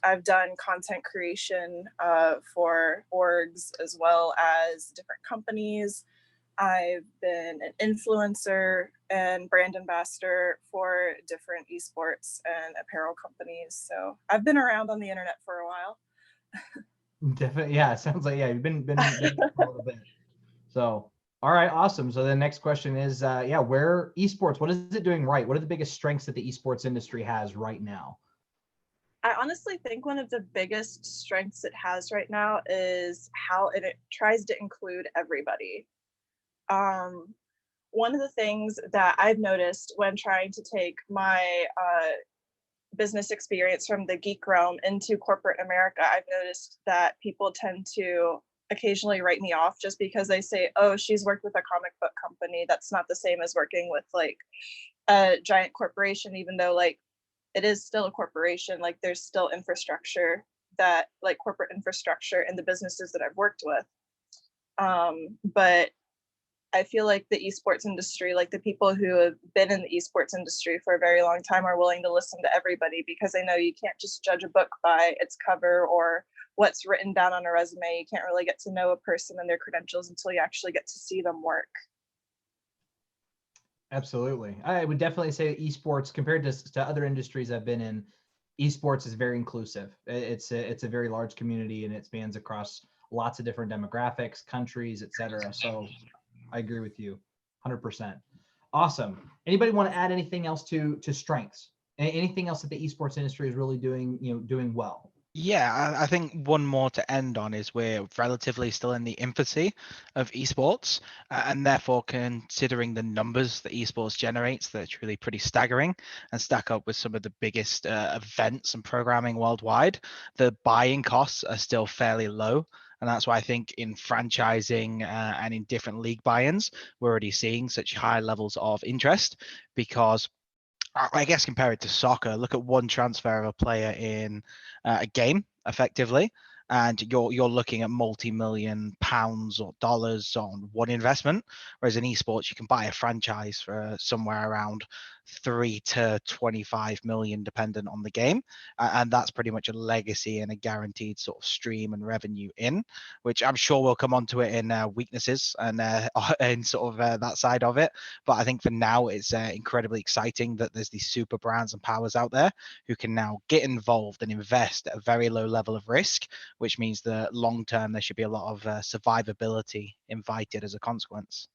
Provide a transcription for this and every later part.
I've done content creation for orgs as well as different companies. I've been an influencer and brand ambassador for different esports and apparel companies. So I've been around on the internet for a while. Definitely, yeah. It sounds like you've been for a little bit. So, all right, awesome. So the next question is, where esports? What is it doing right? What are the biggest strengths that the esports industry has right now? I honestly think one of the biggest strengths it has right now is how it tries to include everybody. One of the things that I've noticed when trying to take my business experience from the geek realm into corporate America, I've noticed that people tend to occasionally write me off just because they say, oh, she's worked with a comic book company. That's not the same as working with like a giant corporation, even though like it is still a corporation. Like there's still infrastructure that like corporate infrastructure in the businesses that I've worked with. But I feel like the esports industry, like the people who have been in the esports industry for a very long time are willing to listen to everybody because they know you can't just judge a book by its cover or what's written down on a resume. You can't really get to know a person and their credentials until you actually get to see them work. Absolutely. I would definitely say esports compared to other industries I've been in, esports is very inclusive. It's a very large community and it spans across lots of different demographics, countries, etc. So I agree with you 100%. Awesome. Anybody want to add anything else to strengths? Anything else that the esports industry is really doing well? Yeah, I think one more to end on is we're relatively still in the infancy of esports, and therefore considering the numbers that esports generates, they're truly pretty staggering and stack up with some of the biggest events and programming worldwide. The buying costs are still fairly low. And that's why I think in franchising and in different league buy-ins, we're already seeing such high levels of interest because I guess compare it to soccer. Look at one transfer of a player in a game, effectively, and you're looking at multi-million pounds or dollars on one investment. Whereas in esports, you can buy a franchise for somewhere around 3 to 25 million, dependent on the game, and that's pretty much a legacy and a guaranteed sort of stream and revenue in. Which I'm sure we'll come onto it in weaknesses and in sort of that side of it. But I think for now, it's incredibly exciting that there's these super brands and powers out there who can now get involved and invest at a very low level of risk, which means that long term there should be a lot of survivability invited as a consequence.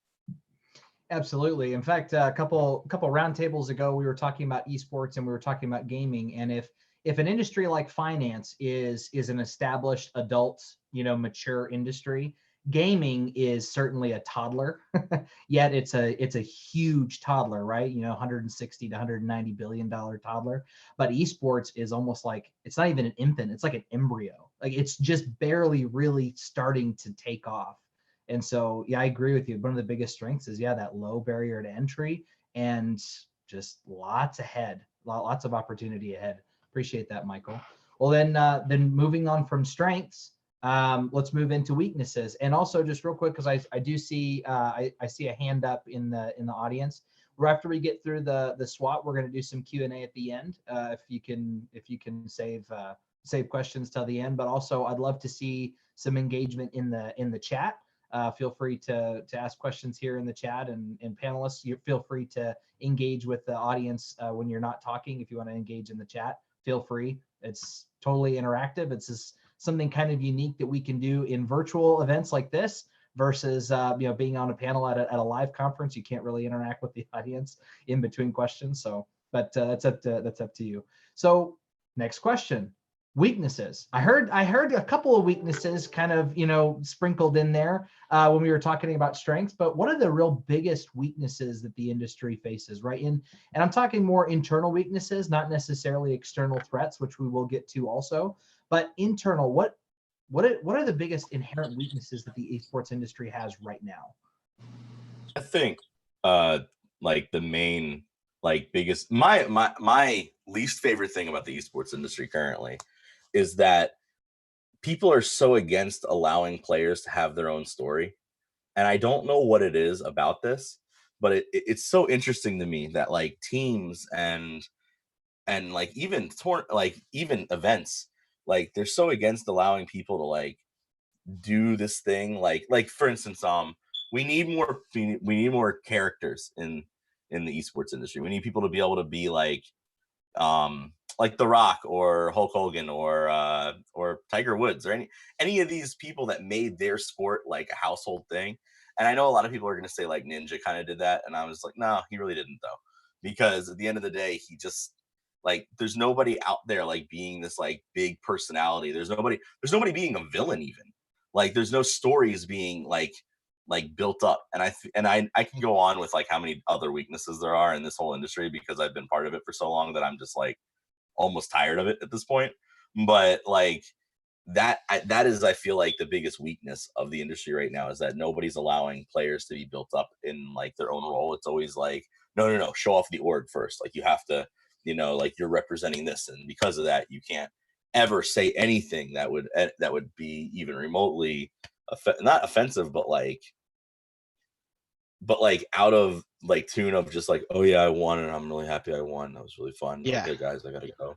Absolutely. In fact, a couple roundtables ago, we were talking about esports and we were talking about gaming. And if an industry like finance is an established adult, mature industry, gaming is certainly a toddler. Yet it's a huge toddler, right? 160 to 190 billion dollar toddler. But esports is almost like it's not even an infant; it's like an embryo. Like it's just barely really starting to take off. And so, yeah, I agree with you. One of the biggest strengths is, that low barrier to entry and just lots ahead, lots of opportunity ahead. Appreciate that, Michael. Well, then moving on from strengths, let's move into weaknesses. And also, just real quick, because I do see I see a hand up in the audience. Right after we get through the SWAT, we're going to do some Q&A at the end. If you can save questions till the end, but also I'd love to see some engagement in the chat. Feel free to ask questions here in the chat, and panelists, you feel free to engage with the audience when you're not talking. If you want to engage in the chat, feel free. It's totally interactive. It's just something kind of unique that we can do in virtual events like this versus being on a panel at a live conference. You can't really interact with the audience in between questions. So, but that's up to you. So, next question. Weaknesses. I heard a couple of weaknesses kind of sprinkled in there when we were talking about strengths, but what are the real biggest weaknesses that the industry faces, right? And I'm talking more internal weaknesses, not necessarily external threats, which we will get to also, but internal. What are the biggest inherent weaknesses that the esports industry has right now? I think like the main biggest my least favorite thing about the esports industry currently is that people are so against allowing players to have their own story. And I don't know what it is about this, but it's so interesting to me that like teams and like even events like they're so against allowing people to like do this thing. Like for instance, we need more characters in the esports industry. We need people to be able to be like The Rock or Hulk Hogan or Tiger Woods or any of these people that made their sport like a household thing. And I know a lot of people are going to say like Ninja kind of did that, and I was like, no, he really didn't though, because at the end of the day, he just like there's nobody out there like being this like big personality. There's nobody being a villain even. Like there's no stories being like built up. And I can go on with like how many other weaknesses there are in this whole industry because I've been part of it for so long that I'm just like almost tired of it at this point. But like that is, I feel like, the biggest weakness of the industry right now is that nobody's allowing players to be built up in like their own role. It's always like, no, show off the org first. Like you have to, like you're representing this, and because of that, you can't ever say anything that would be even remotely not offensive, but like out of like tune of just like, oh yeah, I won and I'm really happy I won. That was really fun. Yeah. Okay, guys, I gotta go.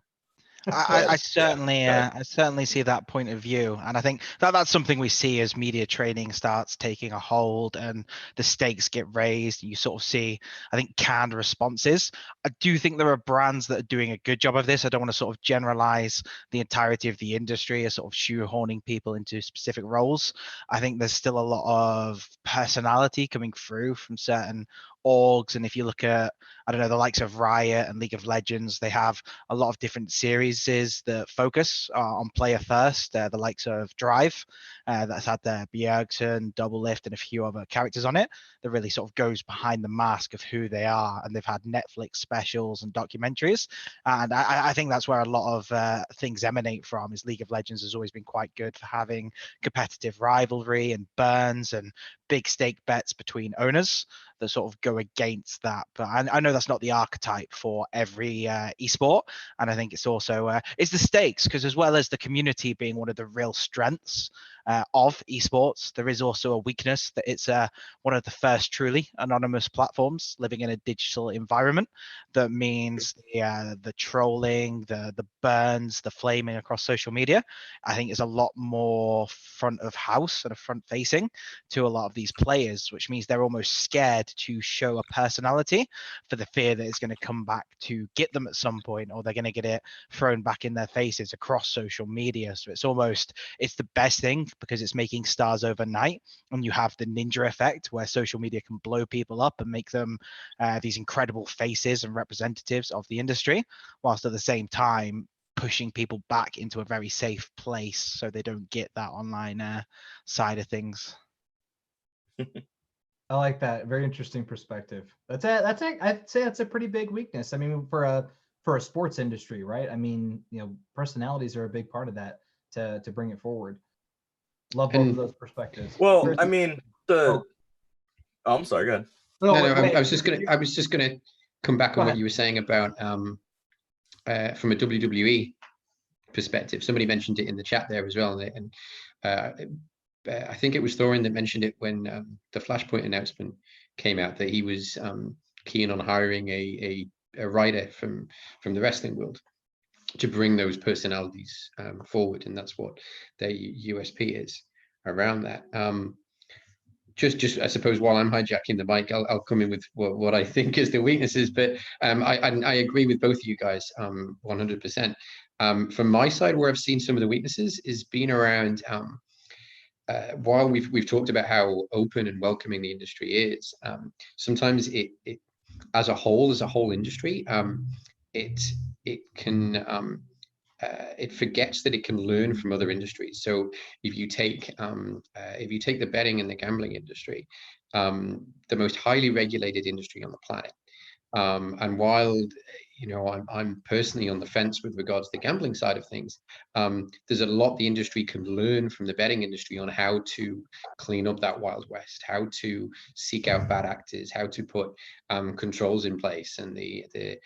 I certainly see that point of view, and I think that's something we see as media training starts taking a hold and the stakes get raised. You sort of see, I think, canned responses. I do think there are brands that are doing a good job of this. I don't want to sort of generalize the entirety of the industry as sort of shoehorning people into specific roles. I think there's still a lot of personality coming through from certain orgs, and if you look at, I don't know, the likes of Riot and League of Legends, they have a lot of different series that focus on player first. The likes of Drive, that's had the Bjergsen, Double Lift, and a few other characters on it that really sort of goes behind the mask of who they are. And they've had Netflix specials and documentaries. And I think that's where a lot of things emanate from. Is League of Legends has always been quite good for having competitive rivalry and burns and big stake bets between owners that sort of go against that. But I know that's not the archetype for every esport, and I think it's also it's the stakes, because as well as the community being one of the real strengths of esports, there is also a weakness that it's one of the first truly anonymous platforms living in a digital environment. That means the trolling, the burns, the flaming across social media, I think is a lot more front of house and front facing to a lot of these players, which means they're almost scared to show a personality for the fear that it's going to come back to get them at some point, or they're going to get it thrown back in their faces across social media. So it's the best thing because it's making stars overnight, and you have the ninja effect where social media can blow people up and make them these incredible faces and representatives of the industry, whilst at the same time pushing people back into a very safe place so they don't get that online side of things. I like that. Very interesting perspective. I'd say that's a pretty big weakness. I mean, for a sports industry, right? I mean, personalities are a big part of that to bring it forward. Love both of those perspectives. Well, I mean, I'm sorry, go ahead. I was just gonna come back on what you were saying about from a WWE perspective. Somebody mentioned it in the chat there as well, and I think it was Thorin that mentioned it when the Flashpoint announcement came out, that he was keen on hiring a writer from the wrestling world to bring those personalities forward, and that's what their USP is around that. Just I suppose while I'm hijacking the mic, I'll come in with what I think is the weaknesses, but I agree with both of you guys 100%. From my side, where I've seen some of the weaknesses is being around while we've talked about how open and welcoming the industry is, sometimes it as a whole industry, it can it forgets that it can learn from other industries. So if you take the betting and the gambling industry, the most highly regulated industry on the planet, and while I'm personally on the fence with regards to the gambling side of things, there's a lot the industry can learn from the betting industry on how to clean up that Wild West, how to seek out bad actors, how to put controls in place, and the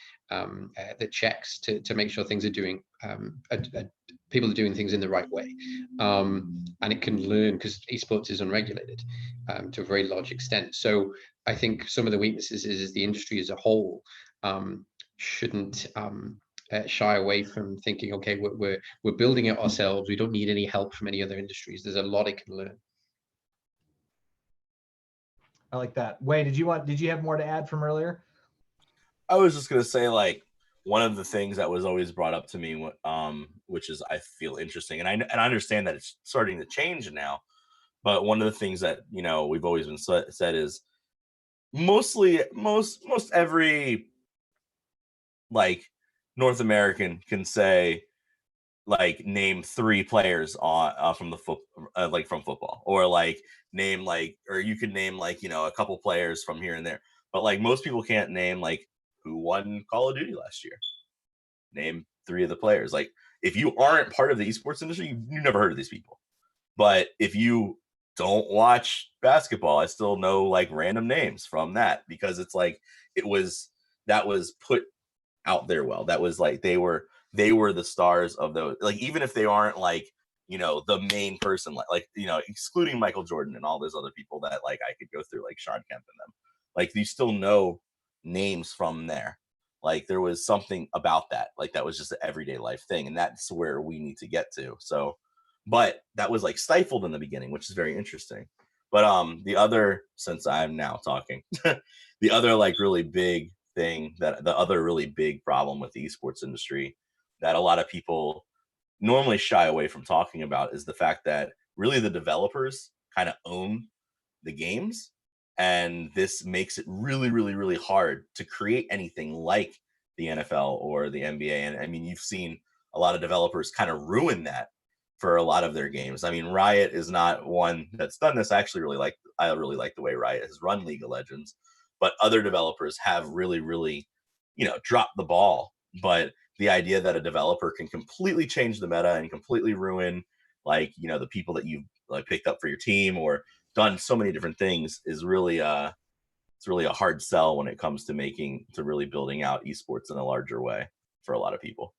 checks to make sure things are doing people are doing things in the right way. And it can learn, because esports is unregulated to a very large extent. So I think some of the weaknesses is the industry as a whole shouldn't shy away from thinking, okay, we're building it ourselves. We don't need any help from any other industries. There's a lot it can learn. I like that. Wei, did you have more to add from earlier? I was just gonna say, like, one of the things that was always brought up to me, which is I feel interesting, and I understand that it's starting to change now, but one of the things that we've always been said is most every like North American can say, like, name 3 players on from the from football, or like name or you could name a couple players from here and there, but like most people can't name like who won Call of Duty last year. Name 3 of the players. Like, if you aren't part of the esports industry, you've never heard of these people. But if you don't watch basketball, I still know like random names from that, because it's like that was put out there well. That was like they were the stars of those. Like, even if they aren't like the main person, like excluding Michael Jordan and all those other people that like I could go through, like Sean Kemp and them, like you still know names from there. Like, there was something about that, like that was just an everyday life thing, and that's where we need to get to. So, but that was like stifled in the beginning, which is very interesting. But the other, since I'm now talking, the other like really big thing, that the other really big problem with the esports industry that a lot of people normally shy away from talking about is the fact that really the developers kind of own the games, and this makes it really, really, really hard to create anything like the NFL or the NBA. And I mean, you've seen a lot of developers kind of ruin that for a lot of their games. I mean, Riot is not one that's done this. I really like the way Riot has run League of Legends, but other developers have really, really, dropped the ball. But the idea that a developer can completely change the meta and completely ruin the people that you've like picked up for your team or done so many different things is really it's really a hard sell when it comes to really building out esports in a larger way for a lot of people.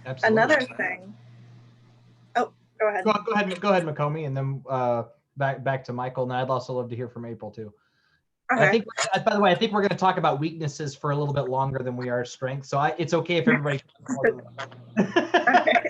Absolutely. Another thing. Oh, go ahead. Go ahead, Makomi, and then back to Michael. And I'd also love to hear from April too. Okay. I think, by the way, I think we're going to talk about weaknesses for a little bit longer than we are strengths. So it's okay if everybody. Okay.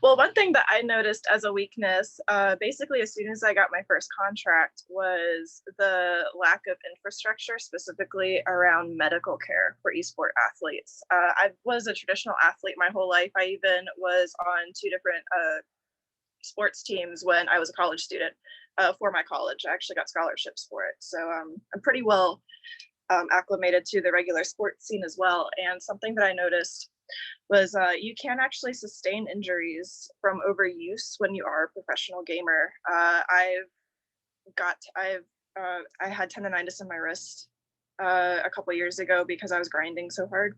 Well, one thing that I noticed as a weakness, basically as soon as I got my first contract, was the lack of infrastructure, specifically around medical care for esport athletes. I was a traditional athlete my whole life. I even was on 2 different sports teams when I was a college student for my college. I actually got scholarships for it. So I'm pretty well acclimated to the regular sports scene as well. And something that I noticed was you can actually sustain injuries from overuse when you are a professional gamer. I had tendonitis in my wrist a couple years ago because I was grinding so hard.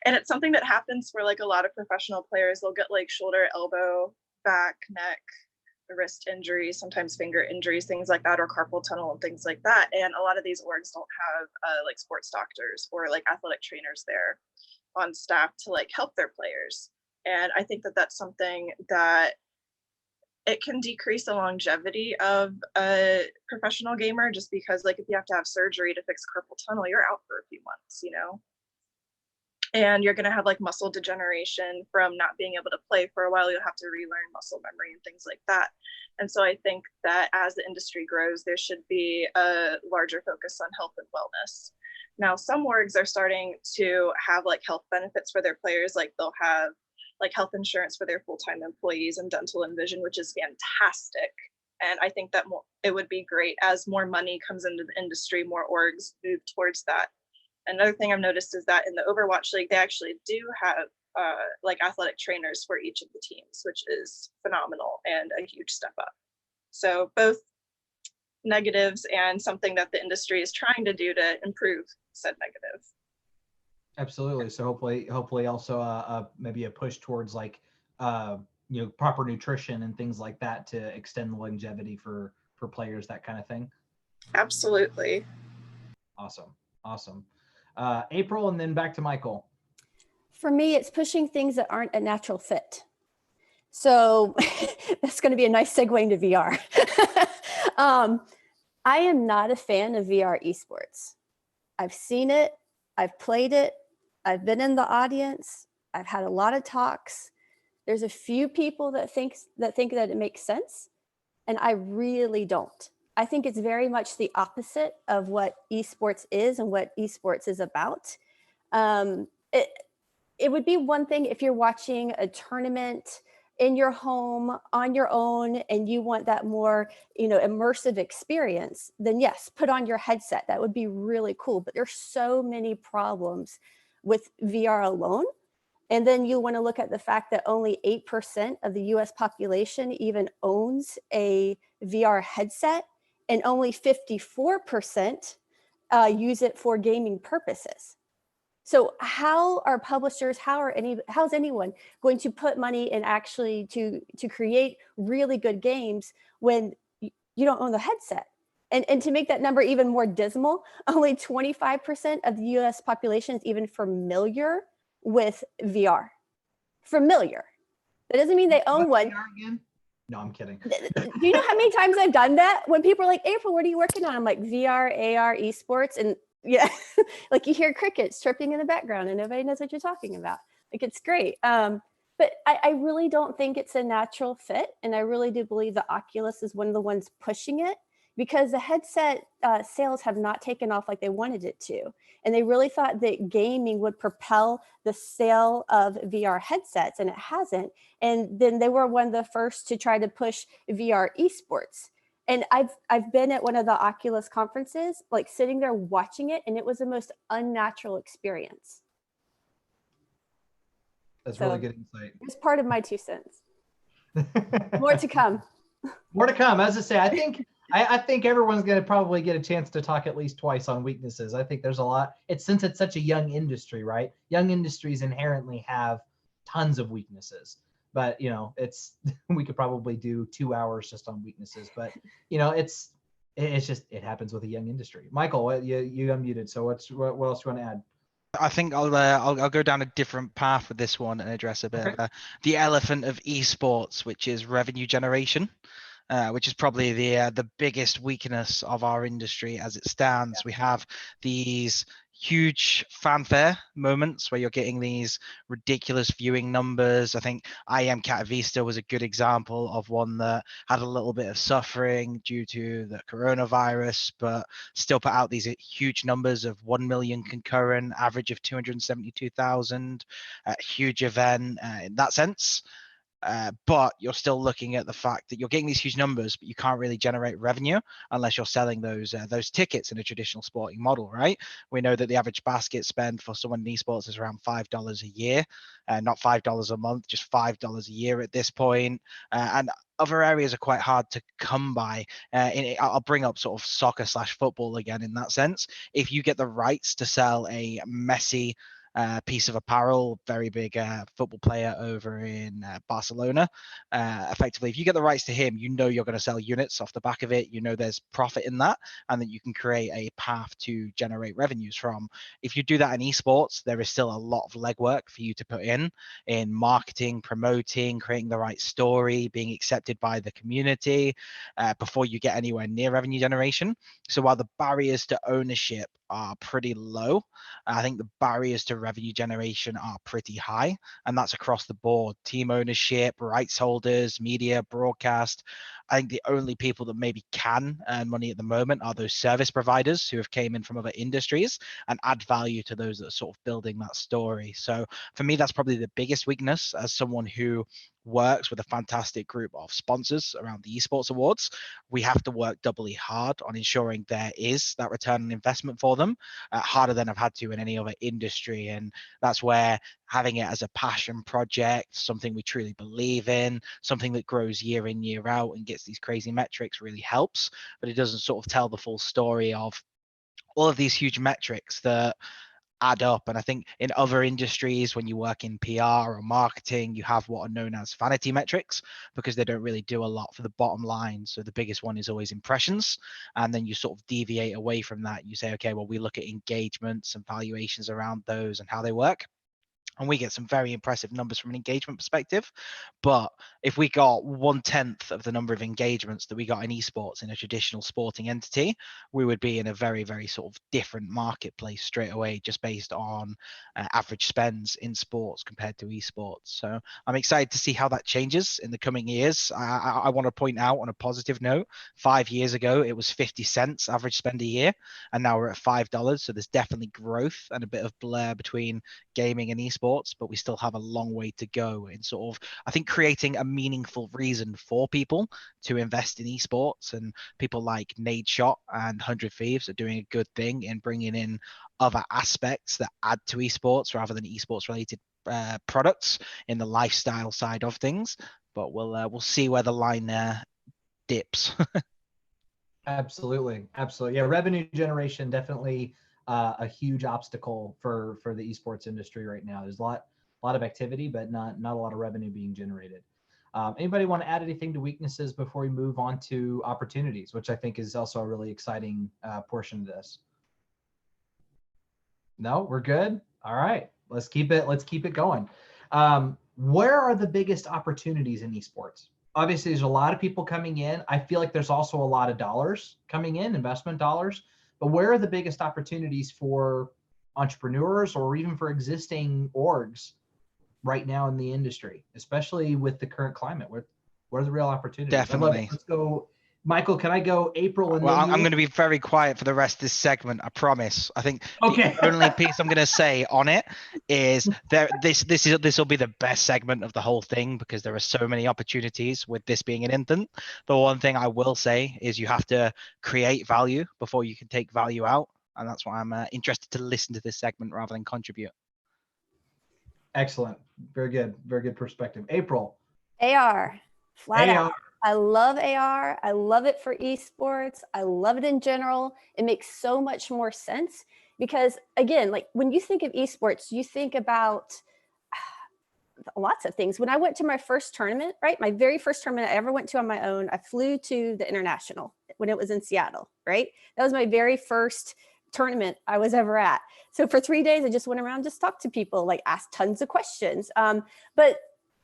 And it's something that happens for like a lot of professional players. They'll get like shoulder, elbow, back, neck, wrist injuries, sometimes finger injuries, things like that, or carpal tunnel and things like that. And a lot of these orgs don't have like sports doctors or like athletic trainers there on staff to like help their players. And I think that that's something that it can decrease the longevity of a professional gamer, just because like if you have to have surgery to fix carpal tunnel, you're out for a few months, and you're going to have like muscle degeneration from not being able to play for a while. You'll have to relearn muscle memory and things like that. And so I think that as the industry grows, there should be a larger focus on health and wellness. Now, some orgs are starting to have like health benefits for their players. Like they'll have like health insurance for their full-time employees and dental and vision, which is fantastic. And I think that it would be great as more money comes into the industry, more orgs move towards that. Another thing I've noticed is that in the Overwatch League, they actually do have like athletic trainers for each of the teams, which is phenomenal and a huge step up. So both negatives and something that the industry is trying to do to improve said negative. Absolutely. So hopefully also maybe a push towards like proper nutrition and things like that to extend the longevity for players, that kind of thing. Absolutely. Awesome. April, and then back to Michael. For me, it's pushing things that aren't a natural fit. So that's going to be a nice segue into VR. I am not a fan of VR esports. I've seen it. I've played it. I've been in the audience. I've had a lot of talks. There's a few people that think that it makes sense, and I really don't. I think it's very much the opposite of what esports is and what esports is about. It would be one thing if you're watching a tournament in your home on your own and you want that more, immersive experience, then yes, put on your headset. That would be really cool. But there's so many problems with VR alone. And then you want to look at the fact that only 8% of the US population even owns a VR headset, and only 54% use it for gaming purposes. So how are publishers, how's anyone going to put money in actually to create really good games when you don't own the headset? And to make that number even more dismal, only 25% of the US population is even familiar with VR. Familiar. That doesn't mean they own one. Again? No, I'm kidding. Do you know how many times I've done that? When people are like, April, what are you working on? I'm like, VR, AR, esports. And yeah, like you hear crickets chirping in the background and nobody knows what you're talking about. Like, it's great. But I really don't think it's a natural fit. And I really do believe the Oculus is one of the ones pushing it, because the headset sales have not taken off like they wanted it to. And they really thought that gaming would propel the sale of VR headsets, and it hasn't. And then they were one of the first to try to push VR esports. And I've been at one of the Oculus conferences, like sitting there watching it, and it was the most unnatural experience. That's really good insight. It's part of my 2 cents. More to come. More to come. As I say, I think everyone's going to probably get a chance to talk at least twice on weaknesses. I think there's a lot. Since it's such a young industry, right? Young industries inherently have tons of weaknesses. But we could probably do 2 hours just on weaknesses. But it happens with a young industry. Michael, you unmuted. So what else do you want to add? I think I'll go down a different path with this one and address a bit of the elephant of esports, which is revenue generation. Which is probably the biggest weakness of our industry as it stands. We have these huge fanfare moments where you're getting these ridiculous viewing numbers. I think I Am Catavista was a good example of one that had a little bit of suffering due to the coronavirus, but still put out these huge numbers of 1 million concurrent, average of 272,000, huge event in that sense. But you're still looking at the fact that you're getting these huge numbers, but you can't really generate revenue unless you're selling those tickets in a traditional sporting model, right? We know that the average basket spend for someone in esports is around $5 a year, not $5 a month, just $5 a year at this point. And other areas are quite hard to come by. I'll bring up sort of soccer/football again in that sense. If you get the rights to sell a Messi piece of apparel, very big football player over in Barcelona. Effectively, if you get the rights to him, you're going to sell units off the back of it. There's profit in that, and that you can create a path to generate revenues from. If you do that in esports, there is still a lot of legwork for you to put in marketing, promoting, creating the right story, being accepted by the community before you get anywhere near revenue generation. So while the barriers to ownership are pretty low, I think the barriers to revenue generation are pretty high, and that's across the board. Team ownership, rights holders, media, broadcast. I think the only people that maybe can earn money at the moment are those service providers who have came in from other industries and add value to those that are sort of building that story. So for me, that's probably the biggest weakness as someone who works with a fantastic group of sponsors around the esports awards. We have to work doubly hard on ensuring there is that return on investment for them, harder than I've had to in any other industry. And that's where having it as a passion project, something we truly believe in, something that grows year in, year out and gets these crazy metrics really helps, but it doesn't sort of tell the full story of all of these huge metrics that add up. And I think in other industries, when you work in PR or marketing, you have what are known as vanity metrics because they don't really do a lot for the bottom line. So the biggest one is always impressions. And then you sort of deviate away from that. You say, okay, well, we look at engagements and valuations around those and how they work. And we get some very impressive numbers from an engagement perspective. But if we got 1/10 of the number of engagements that we got in esports in a traditional sporting entity, we would be in a very, very sort of different marketplace straight away, just based on average spends in sports compared to esports. So I'm excited to see how that changes in the coming years. I want to point out on a positive note, 5 years ago, it was 50 cents average spend a year, and now we're at $5. So there's definitely growth and a bit of blur between gaming and esports, but we still have a long way to go in sort of, I think, creating a meaningful reason for people to invest in esports. And people like Nadeshot and 100 Thieves are doing a good thing in bringing in other aspects that add to esports rather than esports related products in the lifestyle side of things. But we'll see where the line dips. Absolutely. Yeah, revenue generation definitely a huge obstacle for the esports industry right now. There's a lot of activity, but not a lot of revenue being generated. Anybody want to add anything to weaknesses before we move on to opportunities, which I think is also a really exciting portion of this? No, we're good. All right, let's keep it going. Where are the biggest opportunities in esports? Obviously, there's a lot of people coming in. I feel like there's also a lot of dollars coming in, investment dollars. But where are the biggest opportunities for entrepreneurs or even for existing orgs right now in the industry, especially with the current climate? What are the real opportunities? Definitely. Let's go. Michael, can I go April? And well, then I'm going to be very quiet for the rest of this segment. I promise. I think okay. The only piece I'm going to say on it is this will be the best segment of the whole thing, because there are so many opportunities with this being an infant. The one thing I will say is you have to create value before you can take value out, and that's why I'm interested to listen to this segment rather than contribute. Excellent. Very good perspective. April. AR, flat AR. out. I love AR. I love it for esports. I love it in general. It makes so much more sense because, again, like when you think of esports, you think about lots of things. When I went to my first tournament, right? My very first tournament I ever went to on my own, I flew to the International when it was in Seattle, right? That was my very first tournament I was ever at. So for 3 days, I just went around, just talked to people, like asked tons of questions. But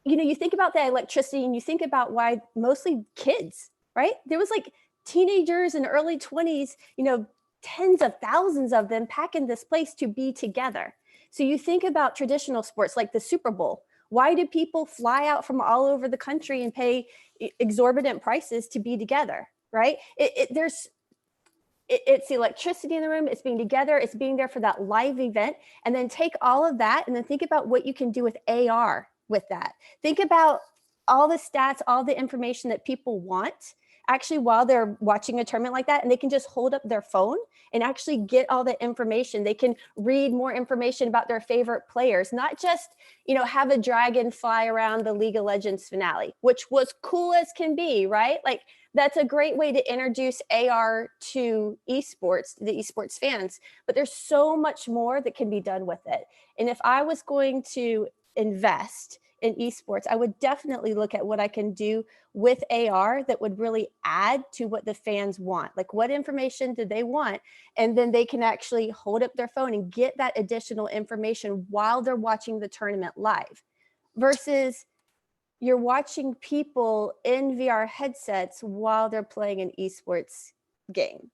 you know, you think about the electricity and you think about why mostly kids, right? There was like teenagers in early 20s, you know, tens of thousands of them packing this place to be together. So you think about traditional sports like the Super Bowl. Why do people fly out from all over the country and pay exorbitant prices to be together, right? It's the electricity in the room, it's being together, it's being there for that live event. And then take all of that and then think about what you can do with AR with that. Think about all the stats, all the information that people want actually while they're watching a tournament like that, and they can just hold up their phone and actually get all the information. They can read more information about their favorite players, not just, you know, have a dragon fly around the League of Legends finale, which was cool as can be, right? Like that's a great way to introduce AR to esports, the esports fans, but there's so much more that can be done with it. And if I was going to invest in esports, I would definitely look at what I can do with AR that would really add to what the fans want. Like what information do they want? And then they can actually hold up their phone and get that additional information while they're watching the tournament live, versus you're watching people in VR headsets while they're playing an esports game.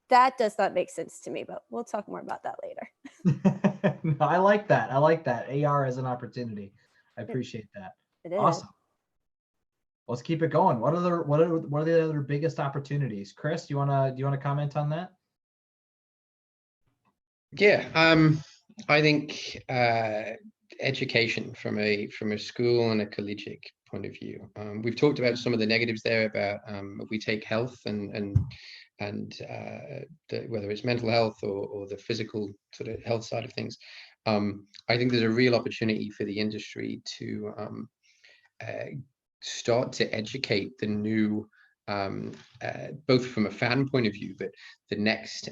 That does not make sense to me, but we'll talk more about that later. No, I like that. AR as an opportunity. I appreciate that. It is. Awesome. Let's keep it going. What are the other biggest opportunities? Chris, do you wanna comment on that? Yeah, I think education from a school and a collegiate point of view. We've talked about some of the negatives there about if we take health and whether it's mental health or the physical sort of health side of things. I think there's a real opportunity for the industry to start to educate the new, both from a fan point of view, but the next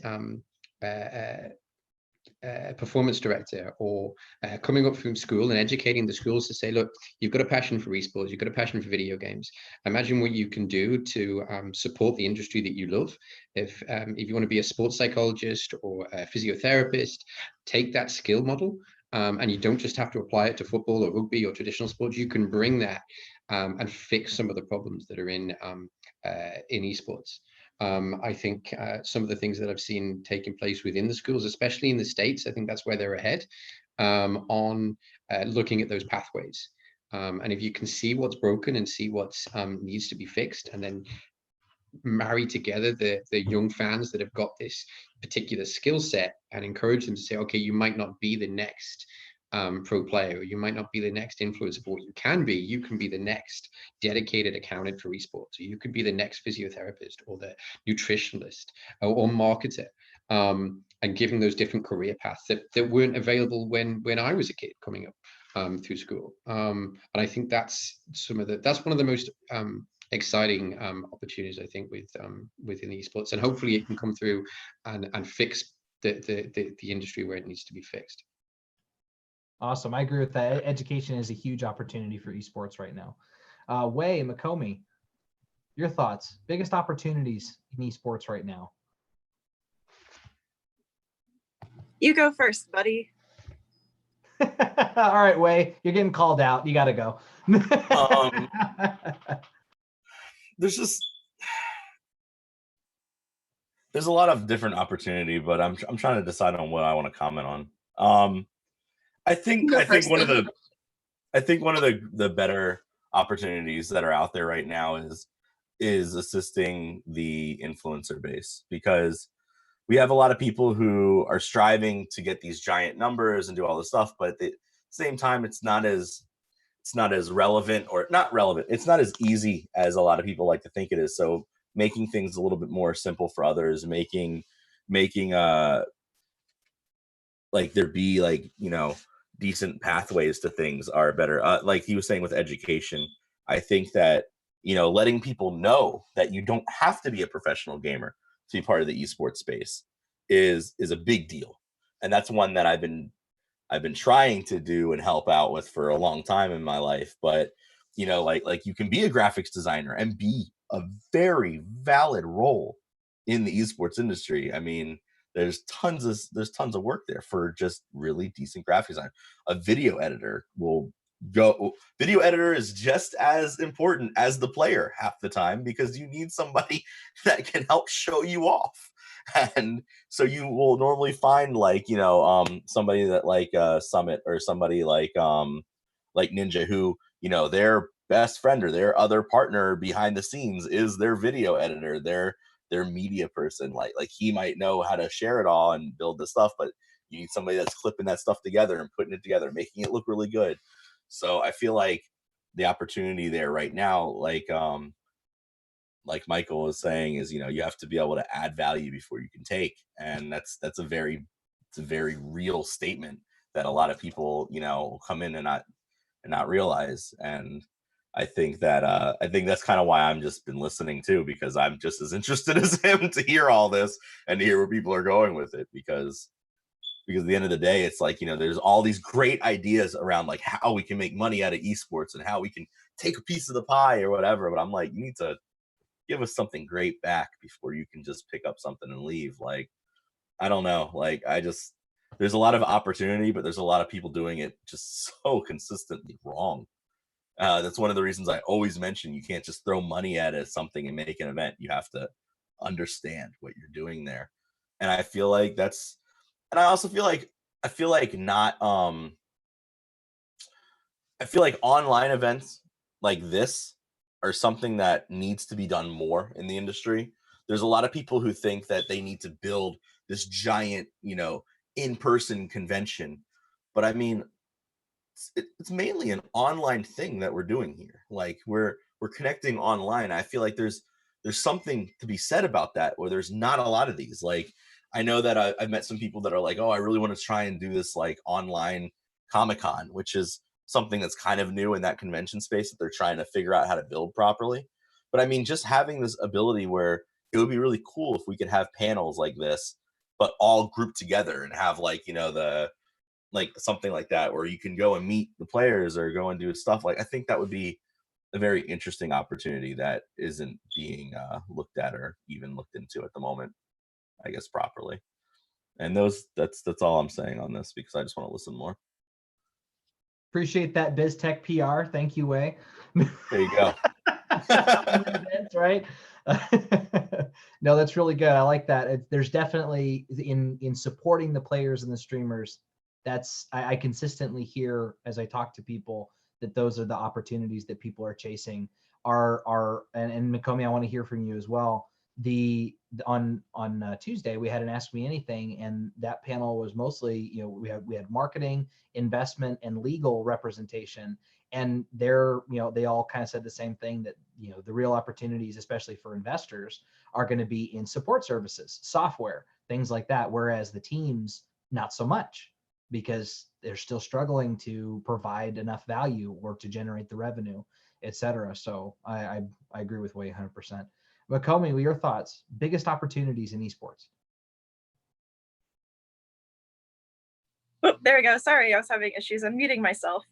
performance director or coming up from school and educating the schools to say, look, you've got a passion for esports, you've got a passion for video games. Imagine what you can do to support the industry that you love. If you want to be a sports psychologist or a physiotherapist, take that skill model And you don't just have to apply it to football or rugby or traditional sports. You can bring that and fix some of the problems that are in esports. I think some of the things that I've seen taking place within the schools, especially in the States, I think that's where they're ahead on looking at those pathways. And if you can see what's broken and see what needs to be fixed, and then marry together the young fans that have got this particular skill set and encourage them to say, okay, you might not be the next pro player, or you might not be the next influencer, but what you can be the next dedicated accountant for esports, or you could be the next physiotherapist or the nutritionist or marketer, and giving those different career paths that weren't available when I was a kid coming up through school. And I think that's one of the most exciting opportunities, I think, within esports, and hopefully it can come through and fix the industry where it needs to be fixed. Awesome. I agree with that. Education is a huge opportunity for esports right now. Wei, Makomi, your thoughts, biggest opportunities in esports right now? You go first, buddy. All right, Wei, you're getting called out. You got to go. There's a lot of different opportunity, but I'm trying to decide on what I want to comment on. I think one of the better opportunities that are out there right now is assisting the influencer base, because we have a lot of people who are striving to get these giant numbers and do all this stuff, but at the same time, it's not as relevant, or not relevant. It's not as easy as a lot of people like to think it is. So making things a little bit more simple for others, making like there be like, decent pathways to things are better. Like he was saying with education, I think that, letting people know that you don't have to be a professional gamer to be part of the esports space is a big deal. And that's one that I've been trying to do and help out with for a long time in my life. But, like you can be a graphics designer and be a very valid role in the esports industry. I mean, there's tons of work there for just really decent graphics design. A video editor video editor is just as important as the player half the time, because you need somebody that can help show you off. And so you will normally find somebody that like Summit, or somebody like Ninja, who, their best friend or their other partner behind the scenes is their video editor, their media person. Like he might know how to share it all and build the stuff, but you need somebody that's clipping that stuff together and putting it together, making it look really good. So I feel like the opportunity there right now, like Michael was saying, is, you have to be able to add value before you can take. And that's a very real statement that a lot of people, come in and not realize. And I think that's kind of why I'm just been listening too, because I'm just as interested as him to hear all this and to hear where people are going with it, because at the end of the day, it's like, there's all these great ideas around like how we can make money out of esports and how we can take a piece of the pie or whatever. But I'm like, you need to give us something great back before you can just pick up something and leave. Like, I don't know. Like, there's a lot of opportunity, but there's a lot of people doing it just so consistently wrong. That's one of the reasons I always mention you can't just throw money at something and make an event. You have to understand what you're doing there. And I feel like and I also feel like I feel like online events like this are something that needs to be done more in the industry. There's a lot of people who think that they need to build this giant, in-person convention. But I mean, it's mainly an online thing that we're doing here. Like we're connecting online. I feel like there's something to be said about that, where there's not a lot of these. Like, I know that I've met some people that are like, oh, I really want to try and do this like online Comic-Con, which is something that's kind of new in that convention space that they're trying to figure out how to build properly. But I mean, just having this ability where it would be really cool if we could have panels like this, but all grouped together and have like, something like that, where you can go and meet the players or go and do stuff. Like, I think that would be a very interesting opportunity that isn't being looked at or even looked into at the moment, I guess, properly. And that's all I'm saying on this, because I just want to listen more. Appreciate that BizzTalk PR. Thank you, Wei. There you go. Events, right? No, that's really good. I like that. There's definitely in supporting the players and the streamers. That's I consistently hear as I talk to people that those are the opportunities that people are chasing. And Mikomi, I want to hear from you as well. On Tuesday we had an Ask Me Anything, and that panel was mostly, we had marketing, investment, and legal representation, and they all kind of said the same thing, that the real opportunities, especially for investors, are going to be in support services, software, things like that, whereas the teams not so much, because they're still struggling to provide enough value or to generate the revenue, etc. So I agree with Wei 100%. Makomi, your thoughts? Biggest opportunities in esports? Oh, there we go. Sorry, I was having issues. I'm muting myself.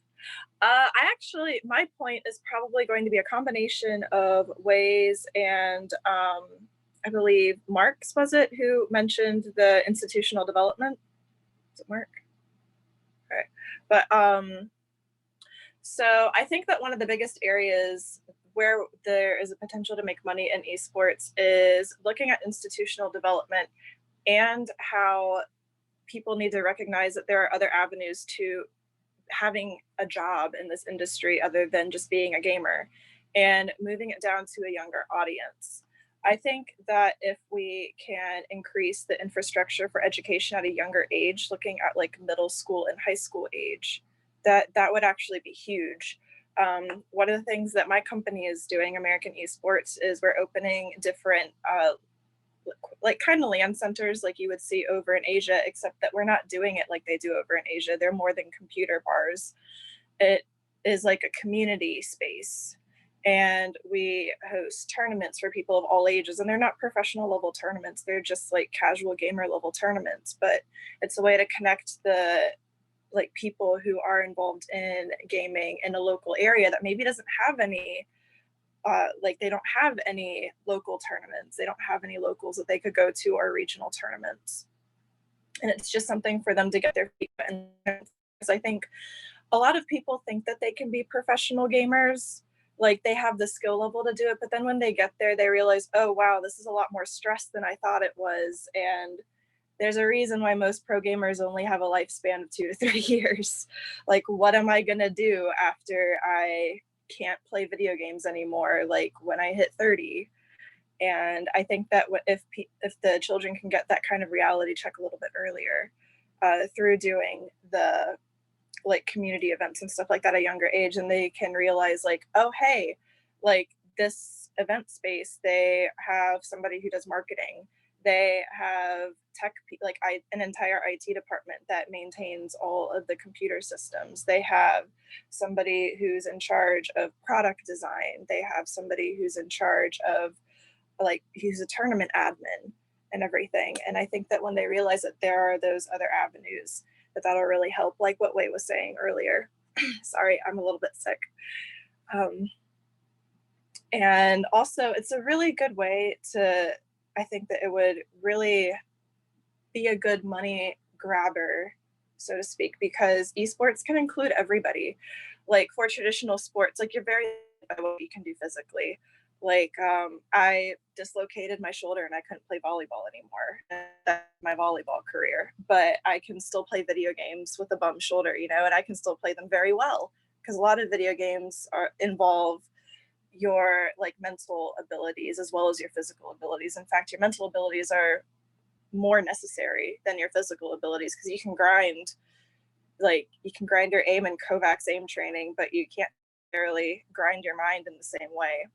My point is probably going to be a combination of Wei's and I believe Mark's, was it, who mentioned the institutional development? Is it Mark? Okay. But so I think that one of the biggest areas where there is a potential to make money in esports is looking at institutional development and how people need to recognize that there are other avenues to having a job in this industry other than just being a gamer, and moving it down to a younger audience. I think that if we can increase the infrastructure for education at a younger age, looking at like middle school and high school age, that would actually be huge. One of the things that my company is doing, American Esports, is we're opening different like kind of LAN centers like you would see over in Asia, except that we're not doing it like they do over in Asia. They're more than computer bars. It is like a community space. And we host tournaments for people of all ages, and they're not professional level tournaments. They're just like casual gamer level tournaments, but it's a way to connect the like people who are involved in gaming in a local area that maybe doesn't have any like they don't have any local tournaments. They don't have any locals that they could go to, or regional tournaments. And it's just something for them to get their feet in. Because I think a lot of people think that they can be professional gamers, like they have the skill level to do it, but then when they get there, they realize, oh wow, this is a lot more stress than I thought it was. And there's a reason why most pro gamers only have a lifespan of 2 to 3 years. Like, what am I gonna do after I can't play video games anymore, like when I hit 30? And I think that if the children can get that kind of reality check a little bit earlier through doing the like community events and stuff like that at a younger age, and they can realize like, oh hey, like this event space, they have somebody who does marketing, they have tech, like an entire IT department that maintains all of the computer systems, they have somebody who's in charge of product design, they have somebody who's in charge of like he's a tournament admin and everything. And I think that when they realize that there are those other avenues, that'll really help, like what Wei was saying earlier. Sorry, I'm a little bit sick. And also it's a really good way to, I think that it would really be a good money grabber, so to speak, because esports can include everybody. Like for traditional sports, like you're very limited by what you can do physically. Like I dislocated my shoulder and I couldn't play volleyball anymore. That's my volleyball career, but I can still play video games with a bum shoulder, you know, and I can still play them very well, because a lot of video games involve your like mental abilities as well as your physical abilities. In fact, your mental abilities are more necessary than your physical abilities, because you can grind your aim in Kovacs aim training, but you can't necessarily grind your mind in the same way.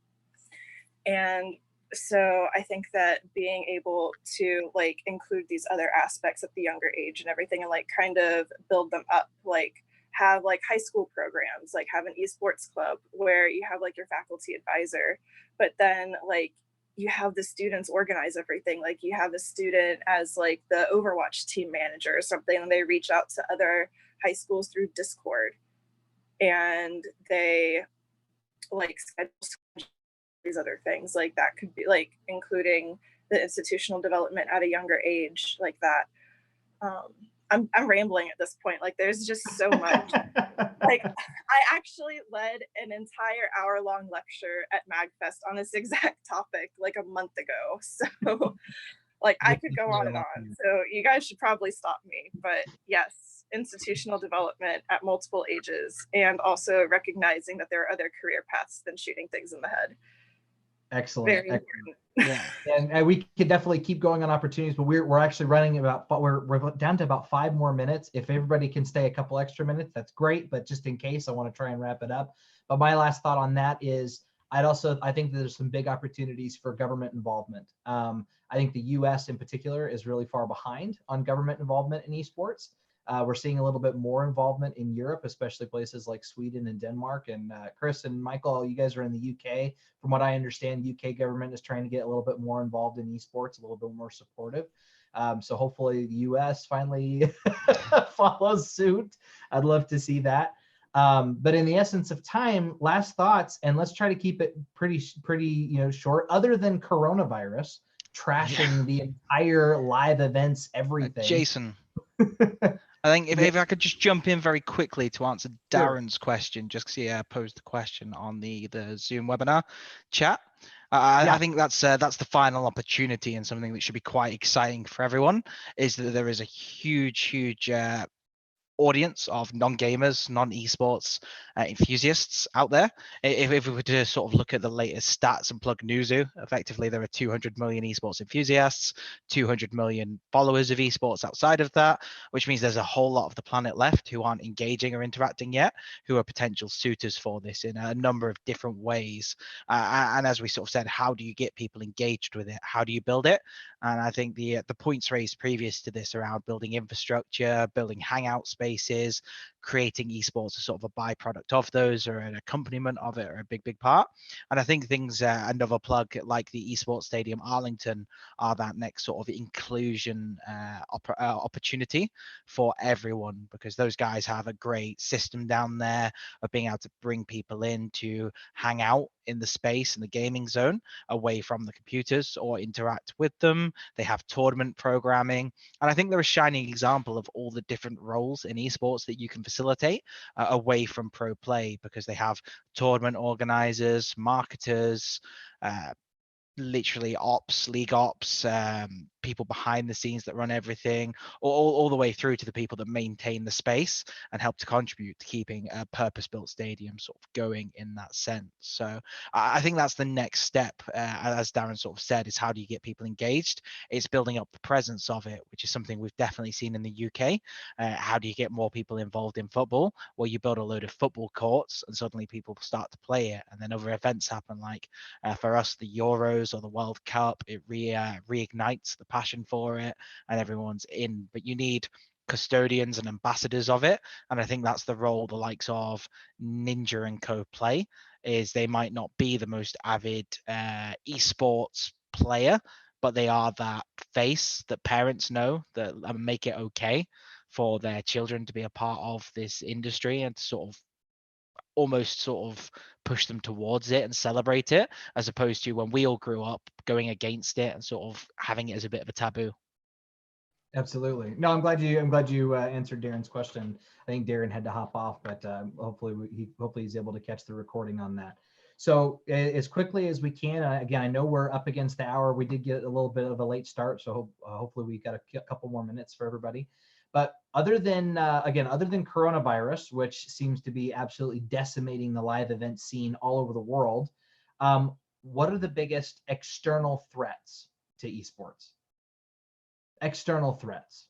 And so I think that being able to like include these other aspects at the younger age and everything, and like kind of build them up, like have like high school programs, like have an esports club where you have like your faculty advisor, but then like you have the students organize everything. Like you have a student as like the Overwatch team manager or something, and they reach out to other high schools through Discord, and they like schedule these other things. Like that could be like including the institutional development at a younger age, like that. I'm rambling at this point. Like there's just so much. Like I actually led an entire hour-long lecture at MagFest on this exact topic like a month ago. So like I could go on and on. So you guys should probably stop me. But yes, institutional development at multiple ages, and also recognizing that there are other career paths than shooting things in the head. Excellent. Very important. Yeah. And we could definitely keep going on opportunities, but we're actually running we're down to about 5 more minutes. If everybody can stay a couple extra minutes, that's great. But just in case, I want to try and wrap it up. But my last thought on that is I think there's some big opportunities for government involvement. I think the US in particular is really far behind on government involvement in esports. We're seeing a little bit more involvement in Europe, especially places like Sweden and Denmark. And Chris and Michael, you guys are in the UK. From what I understand, UK government is trying to get a little bit more involved in esports, a little bit more supportive. So hopefully the US finally follows suit. I'd love to see that. But in the essence of time, last thoughts, and let's try to keep it pretty short. Other than coronavirus trashing the entire live events, everything. Jason, I think if I could just jump in very quickly to answer Darren's question, just because he posed the question on the Zoom webinar chat. I think that's the final opportunity, and something that should be quite exciting for everyone is that there is a huge audience of non-gamers, non-esports enthusiasts out there. If we were to sort of look at the latest stats and plug Newzoo, effectively there are 200 million esports enthusiasts, 200 million followers of esports outside of that, which means there's a whole lot of the planet left who aren't engaging or interacting yet, who are potential suitors for this in a number of different ways. And as we sort of said, how do you get people engaged with it? How do you build it? And I think the points raised previous to this around building infrastructure, building hangout spaces, creating esports as sort of a byproduct of those, or an accompaniment of it, are a big part. And I think things, another plug like the esports stadium Arlington, are that next sort of inclusion opportunity for everyone, because those guys have a great system down there of being able to bring people in to hang out in the space in the gaming zone away from the computers or interact with them. They have tournament programming, and I think they're a shining example of all the different roles in esports that you can facilitate away from pro play, because they have tournament organizers, marketers, literally league ops, people behind the scenes that run everything, all the way through to the people that maintain the space and help to contribute to keeping a purpose-built stadium sort of going in that sense. So I think that's the next step, as Darren sort of said, is how do you get people engaged? It's building up the presence of it, which is something we've definitely seen in the UK. How do you get more people involved in football? Well, you build a load of football courts and suddenly people start to play it, and then other events happen, like for us, the Euros or the World Cup. It reignites the passion for it and everyone's in. But you need custodians and ambassadors of it, and I think that's the role the likes of Ninja and Co play. Is they might not be the most avid esports player, but they are that face that parents know that make it okay for their children to be a part of this industry, and to almost sort of push them towards it and celebrate it, as opposed to when we all grew up going against it and sort of having it as a bit of a taboo. Absolutely. No, I'm glad you answered Darren's question. I think Darren had to hop off, but hopefully he's able to catch the recording on that. So as quickly as we can, again, I know we're up against the hour. We did get a little bit of a late start, so hopefully we got a couple more minutes for everybody. But other than coronavirus, which seems to be absolutely decimating the live event scene all over the world, what are the biggest external threats to esports? External threats.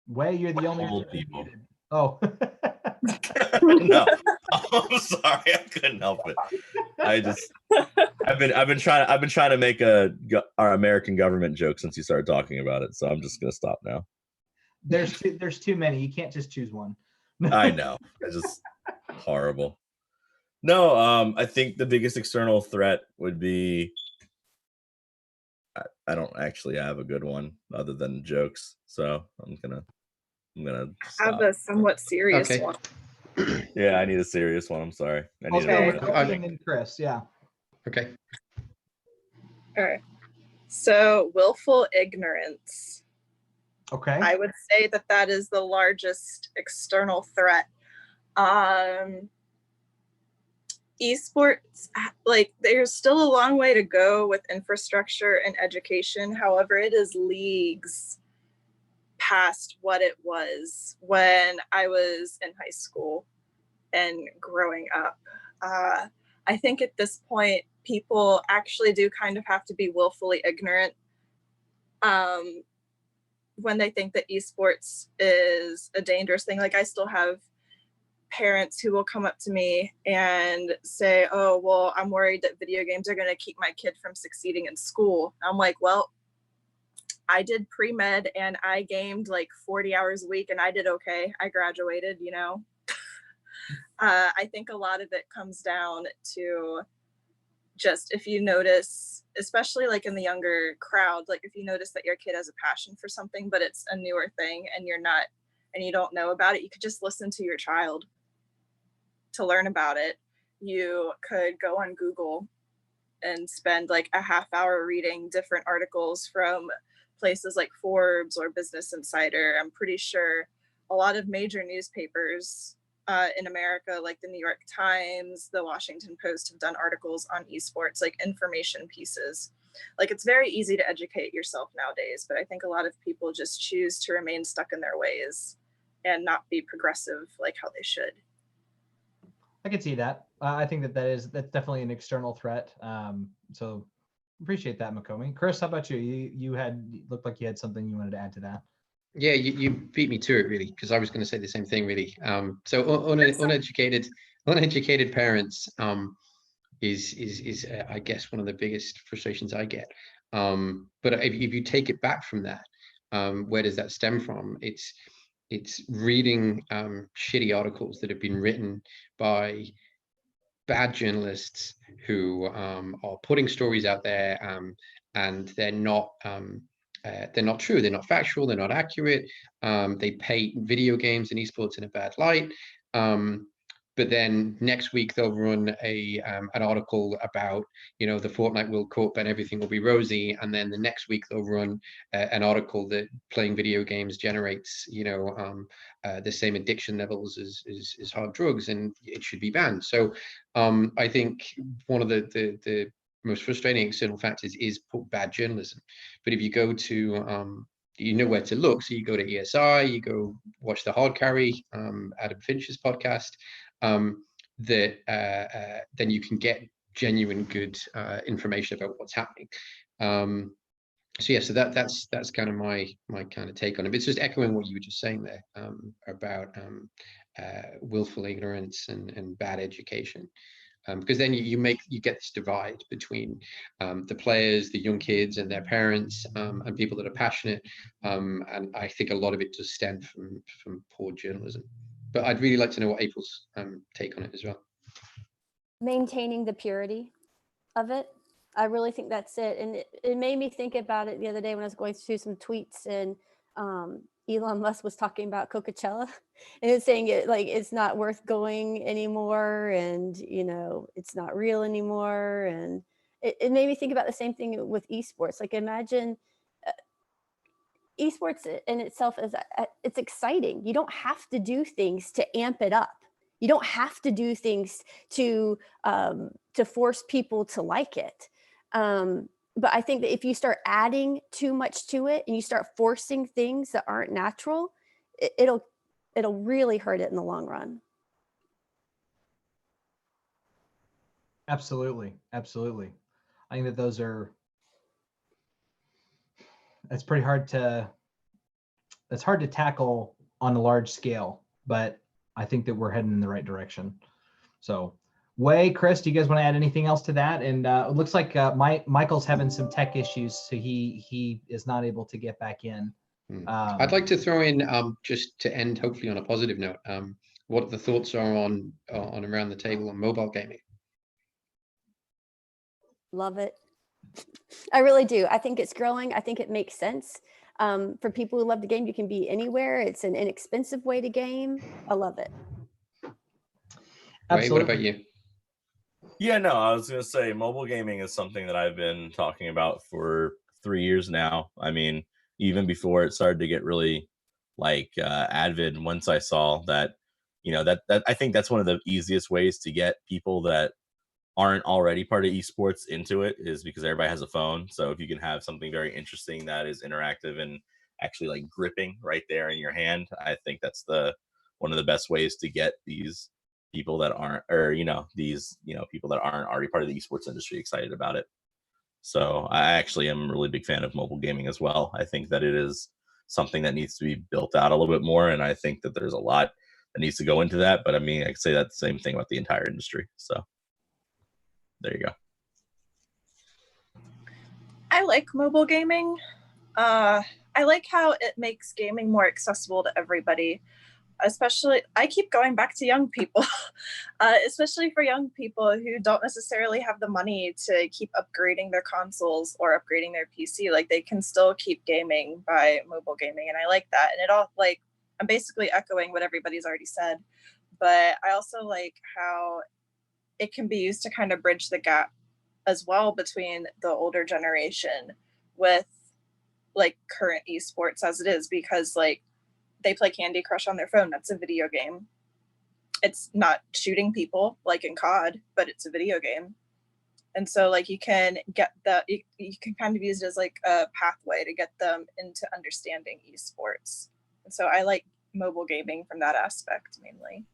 Way, you're the only Old people. Oh. No, I'm sorry, I couldn't help it. I've been trying to make our American government joke since you started talking about it, so I'm just gonna stop now. There's too many. You can't just choose one. I know. It's just horrible. No, I think the biggest external threat would be, I don't actually have a good one other than jokes, so I'm gonna stop. Have a somewhat serious one. Yeah, I need a serious one. I'm sorry. I need and then Chris, yeah. Okay. All right. So willful ignorance. Okay. I would say that that is the largest external threat. Esports, like, there's still a long way to go with infrastructure and education. However, it is leagues past what it was when I was in high school and growing up. I think at this point, people actually do kind of have to be willfully ignorant when they think that esports is a dangerous thing. Like, I still have parents who will come up to me and say, oh, well, I'm worried that video games are going to keep my kid from succeeding in school. I'm like, well, I did pre-med and I gamed like 40 hours a week and I did okay. I graduated, you know. I think a lot of it comes down to just, if you notice, especially like in the younger crowd, like if you notice that your kid has a passion for something, but it's a newer thing and you don't know about it, you could just listen to your child to learn about it. You could go on Google and spend like a half hour reading different articles from places like Forbes or Business Insider. I'm pretty sure a lot of major newspapers in America, like the New York Times, the Washington Post, have done articles on esports, like information pieces. Like, it's very easy to educate yourself nowadays, but I think a lot of people just choose to remain stuck in their ways and not be progressive like how they should. I can see that. I think that's definitely an external threat. So appreciate that, Makomi. Chris, how about you? You looked like you had something you wanted to add to that. Yeah, you beat me to it, really, because I was going to say the same thing, really. So uneducated parents is I guess one of the biggest frustrations I get. But if you take it back from that, where does that stem from? It's reading shitty articles that have been written by bad journalists who are putting stories out there, and they're not true, they're not factual, they're not accurate. They paint video games and esports in a bad light. But then next week they'll run an article about, you know, the Fortnite World Cup and everything will be rosy, and then the next week they'll run an article that playing video games generates, you know, the same addiction levels as hard drugs, and it should be banned. So I think one of the most frustrating external factors is bad journalism. But if you go to you know where to look, so you go to ESI, you go watch the Hard Carry, Adam Finch's podcast, then you can get genuine good information about what's happening. So yeah, so that's kind of my kind of take on it. It's just echoing what you were just saying there about willful ignorance and bad education. Because then you get this divide between the players, the young kids and their parents, and people that are passionate. And I think a lot of it does stem from poor journalism. But I'd really like to know what April's take on it as well. Maintaining the purity of it. I really think that's it. And it made me think about it the other day when I was going through some tweets, and Elon Musk was talking about Coca-Cola and it's saying it's not worth going anymore, and you know, it's not real anymore. And it made me think about the same thing with esports. Like, imagine esports in itself is it's exciting. You don't have to do things to amp it up. You don't have to do things to force people to like it. But I think that if you start adding too much to it and you start forcing things that aren't natural, it'll really hurt it in the long run. Absolutely. I think that that's pretty hard to tackle on a large scale, but I think that we're heading in the right direction. So Wei, Chris, do you guys want to add anything else to that? And it looks like Michael's having some tech issues, so he is not able to get back in. I'd like to throw in, just to end hopefully on a positive note, what the thoughts are on around the table on mobile gaming. Love it. I really do. I think it's growing. I think it makes sense. For people who love the game, you can be anywhere. It's an inexpensive way to game. I love it. Wei, what about you? Yeah, no, I was going to say mobile gaming is something that I've been talking about for 3 years now. I mean, even before it started to get really like avid, once I saw that, that I think that's one of the easiest ways to get people that aren't already part of esports into it, is because everybody has a phone. So if you can have something very interesting that is interactive and actually like gripping right there in your hand, I think that's the one of the best ways to get these people that aren't, or these people that aren't already part of the esports industry excited about it. So I actually am a really big fan of mobile gaming as well. I think that it is something that needs to be built out a little bit more, and I think that there's a lot that needs to go into that. But I mean, I could say that the same thing about the entire industry. So there you go. I like mobile gaming. I like how it makes gaming more accessible to everybody. Especially, I keep going back to young people, especially for young people who don't necessarily have the money to keep upgrading their consoles or upgrading their PC. Like, they can still keep gaming by mobile gaming, and I like that. And it all, like, I'm basically echoing what everybody's already said, but I also like how it can be used to kind of bridge the gap as well between the older generation with like current esports as it is, because like they play Candy Crush on their phone. That's a video game. It's not shooting people like in COD, but it's a video game. And so like you can get you can kind of use it as like a pathway to get them into understanding esports. And so I like mobile gaming from that aspect mainly.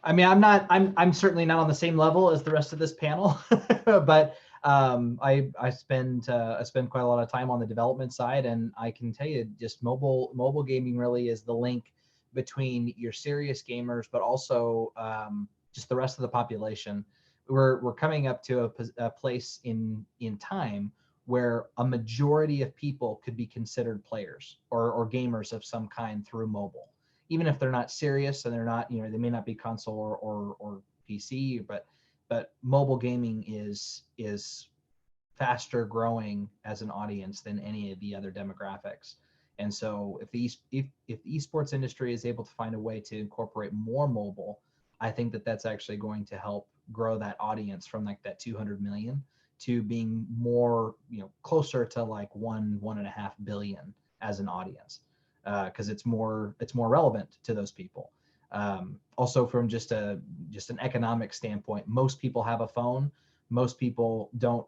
I mean, I'm certainly not on the same level as the rest of this panel, but I spend quite a lot of time on the development side, and I can tell you, just mobile gaming really is the link between your serious gamers, but also just the rest of the population. We're coming up to a place in time where a majority of people could be considered players or gamers of some kind through mobile. Even if they're not serious and they're not, they may not be console or PC, but mobile gaming is faster growing as an audience than any of the other demographics. And so if the esports industry is able to find a way to incorporate more mobile, I think that's actually going to help grow that audience from like that 200 million to being more, closer to like 1.5 billion as an audience. Because it's more relevant to those people. Also, from just an economic standpoint, most people have a phone. Most people don't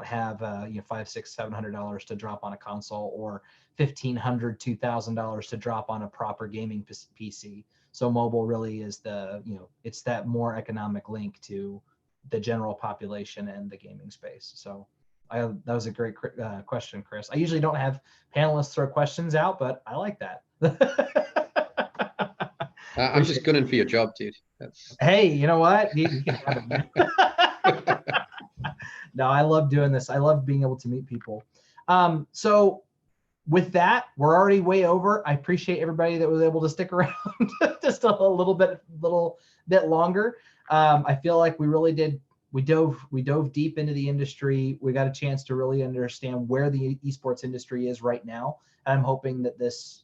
have $500, $600, $700 to drop on a console, or $1,500, $2,000 to drop on a proper gaming PC. So mobile really is it's that more economic link to the general population and the gaming space. So that was a great question, Chris. I usually don't have panelists throw questions out, but I like that. I'm just gunning for your job, dude. Hey, you know what? You can have it. No, I love doing this. I love being able to meet people. So with that, we're already way over. I appreciate everybody that was able to stick around just a little bit longer. I feel like we really did. We dove deep into the industry. We got a chance to really understand where the esports industry is right now. And I hope that this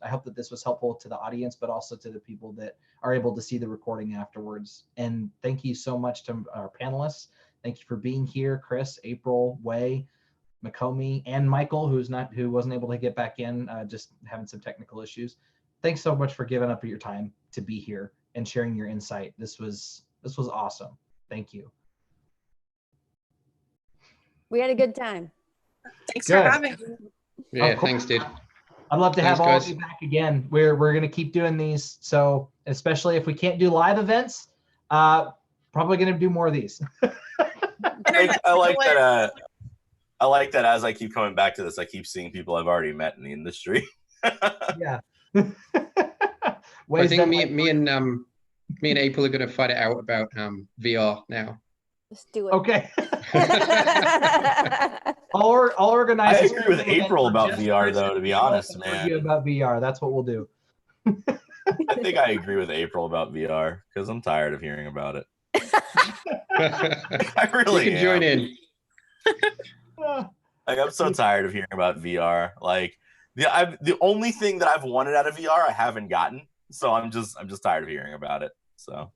was helpful to the audience, but also to the people that are able to see the recording afterwards. And thank you so much to our panelists. Thank you for being here, Chris, April, Wei, Makomi, and Michael, who wasn't able to get back in, just having some technical issues. Thanks so much for giving up your time to be here and sharing your insight. This was awesome. Thank you. We had a good time. Thanks for having me. Yeah, thanks, dude. I'd love to have all of you back again. We're going to keep doing these. So especially if we can't do live events, probably going to do more of these. I like that. I like that as I keep coming back to this, I keep seeing people I've already met in the industry. Yeah. I think me and April are going to fight it out about VR now. Let's do it. Okay. I'll organize. I agree with April about VR, though, to be honest, man. About VR, that's what we'll do. I think I agree with April about VR because I'm tired of hearing about it. I really You can join in. Like, I'm so tired of hearing about VR. Like, the only thing that I've wanted out of VR, I haven't gotten. So I'm just tired of hearing about it. So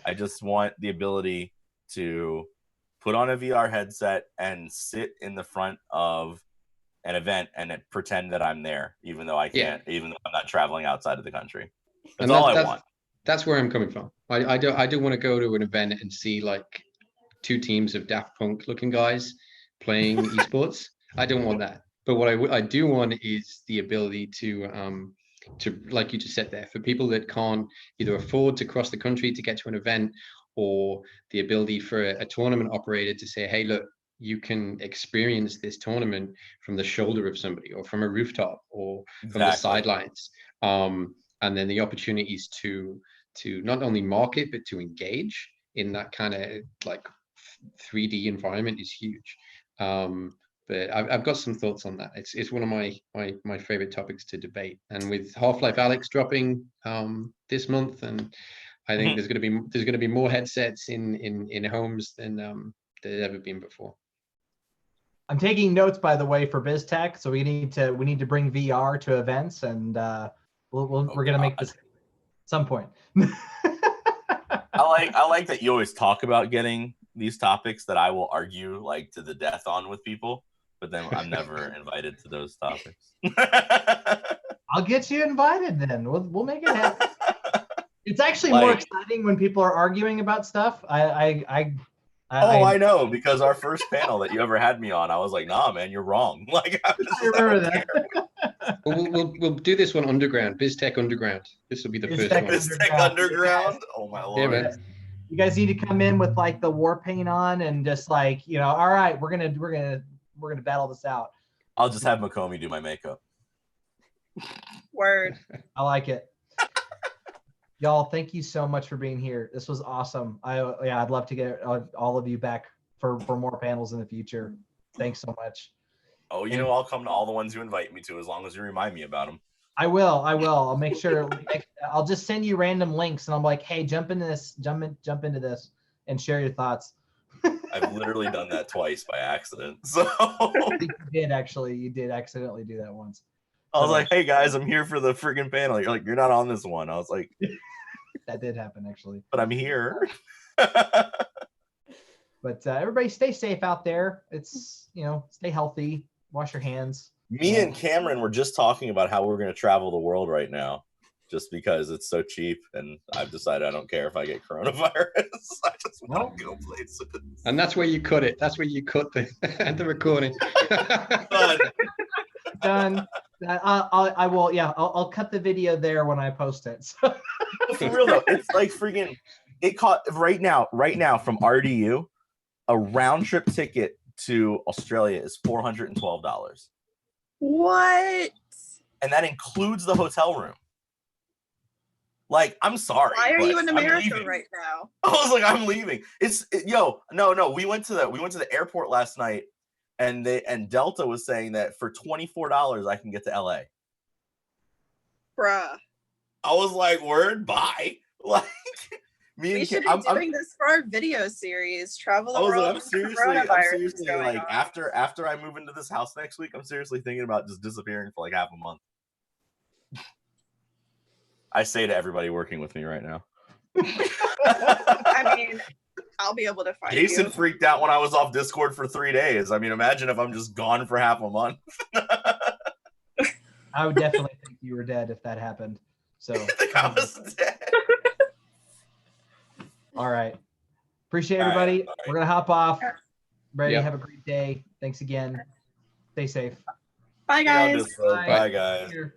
I just want the ability to put on a VR headset and sit in the front of an event and pretend that I'm there, even though I can't, even though I'm not traveling outside of the country. That's all I want. That's where I'm coming from. I do want to go to an event and see like 2 teams of Daft Punk looking guys playing esports. I don't want that. But what I do want is the ability to like you just said there, for people that can't either afford to cross the country to get to an event, or the ability for a tournament operator to say, hey, look, you can experience this tournament from the shoulder of somebody, or from a rooftop, or from the sidelines. And then the opportunities to not only market, but to engage in that kind of like 3D environment is huge. But I've got some thoughts on that. It's one of my favorite topics to debate. And with Half-Life Alyx dropping this month, and I think there's gonna be more headsets in homes than there's ever been before. I'm taking notes, by the way, for BizzTalk. So we need to bring VR to events, and we're gonna make this at some point. I like that you always talk about getting these topics that I will argue like to the death on with people, but then I'm never invited to those topics. I'll get you invited then. We'll make it happen. It's actually more exciting when people are arguing about stuff. I know, because our first panel that you ever had me on, I was like, nah, man, you're wrong. Like, I remember that. We'll do this one underground, BizzTech Underground. This will be the first one. BizzTech Underground. Oh my lord. Yeah, man. You guys need to come in with like the war paint on and just like, all right, we're gonna battle this out. I'll just have Makomi do my makeup. Word. I like it. Y'all, thank you so much for being here. This was awesome. I'd love to get all of you back for more panels in the future. Thanks so much. Oh, I'll come to all the ones you invite me to, as long as you remind me about them. I will. I'll make sure. I'll just send you random links, and I'm like, hey, jump into this, jump into this, and share your thoughts. I've literally done that twice by accident. So I think you did accidentally do that once. I was like, hey guys, I'm here for the friggin' panel. You're like, you're not on this one. I was like, that did happen actually. But I'm here. But everybody stay safe out there. It's, stay healthy, wash your hands. Me and Cameron were just talking about how we're going to travel the world right now, just because it's so cheap, and I've decided I don't care if I get coronavirus. I just want to go places. And that's where you cut it. That's where you cut the recording. Done. I will. Yeah, I'll cut the video there when I post it. So. For real though, it's like freaking. It cost right now from RDU, a round trip ticket to Australia is $412. What? And that includes the hotel room. Like, I'm sorry. Why are you in America right now? I was like, I'm leaving. No. We went to the airport last night, and Delta was saying that for $24 I can get to LA. Bruh. I was like, word, bye. Like, we should be doing this for our video series. Travel the world. I'm seriously like, after I move into this house next week, I'm seriously thinking about just disappearing for like half a month. I say to everybody working with me right now. I mean, I'll be able to find Jason freaked out when I was off Discord for 3 days. I mean, imagine if I'm just gone for half a month. I would definitely think you were dead if that happened. So I think I was dead. All right. Appreciate everybody. All right. We're going to hop off. Ready? Yep. Have a great day. Thanks again. Stay safe. Bye, guys. Bye, guys. Here.